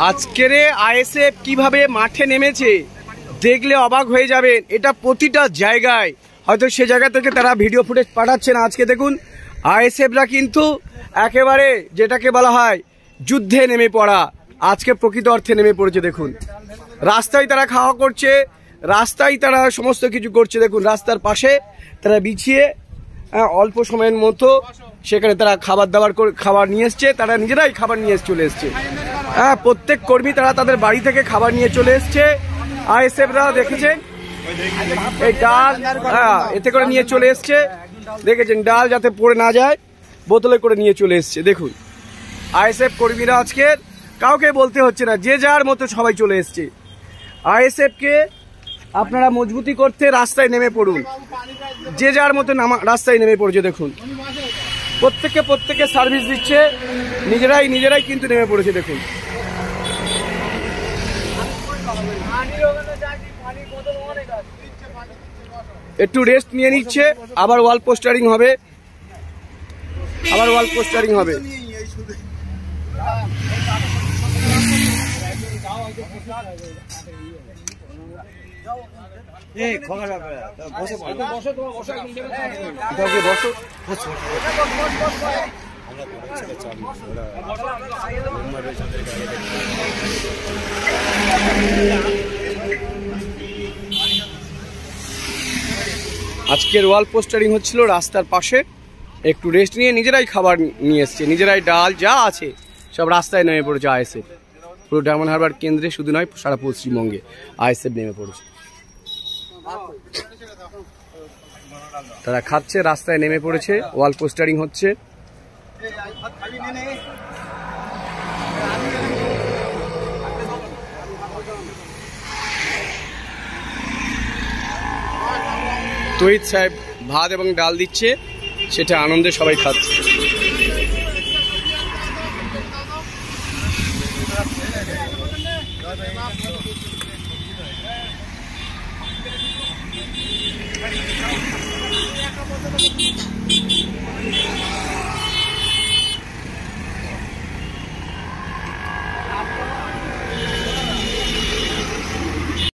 আজকের আইএসএফ কিভাবে মাঠে নেমেছে দেখলে অবাক হয়ে যাবেন। এটা প্রতিটা জায়গায়, হয়তো সে জায়গা থেকে তারা ভিডিও ফুটেজ পাঠাচ্ছে না। আজকে দেখুন আইএসএফরা কিন্তু একেবারে যেটাকে বলা হয় যুদ্ধে নেমে পড়া, আজকে প্রকৃত অর্থে নেমে পড়েছে। দেখুন রাস্তায় তারা খাওয়া করছে, রাস্তায় তারা সমস্ত কিছু করছে। দেখুন রাস্তার পাশে তারা বিছিয়ে অল্প সময়ের মতো সেখানে তারা খাবার নিয়ে এসছে, তারা নিজেরাই খাবার নিয়ে চলে এসছে। হ্যাঁ, প্রত্যেক কর্মী তারা তাদের বাড়ি থেকে খাবার নিয়ে চলে এসছে। আইএসএফরা দেখেছেন এই ডাল এতে করে নিয়ে চলে এসছে, দেখেছেন ডাল যাতে পড়ে না যায় বোতলে করে নিয়ে চলে এসছে। দেখুন আইএসএফ কর্মীরা আজকে কাউকে বলতে হচ্ছে না, যে যার মতো সবাই চলে এসছে। আইএসএফকে আপনারা মজবুতি করতে রাস্তায় নেমে পড়ুন, যে যার মতো রাস্তায় নেমে পড়ছে। দেখুন প্রত্যেকে সার্ভিস দিচ্ছে, নিজেরাই কিন্তু নেমে পড়েছে। দেখুন একটু রেস্ট নিয়ে নিচ্ছে, আবার ওয়াল পোস্টারিং হবে, আজকের ওয়াল পোস্টারিং হচ্ছিল রাস্তার পাশে। একটু রেস্ট নিয়ে নিজেরাই খাবার নিয়ে এসছে, নিজেরাই ডাল যা আছে সব রাস্তায় নেমে পড়েছে আইএসএফ। পুরো ডায়মন্ড হারবার কেন্দ্রে শুধু নয়, সারা পশ্চিমবঙ্গে আইএসএফ নেমে পড়েছে। তারা খাচ্ছে, রাস্তায় নেমে পড়েছে, ওয়াল পোস্টারিং হচ্ছে। তহিদ সাহেব ভাত এবং ডাল দিচ্ছে, সেটা আনন্দে সবাই খাচ্ছে।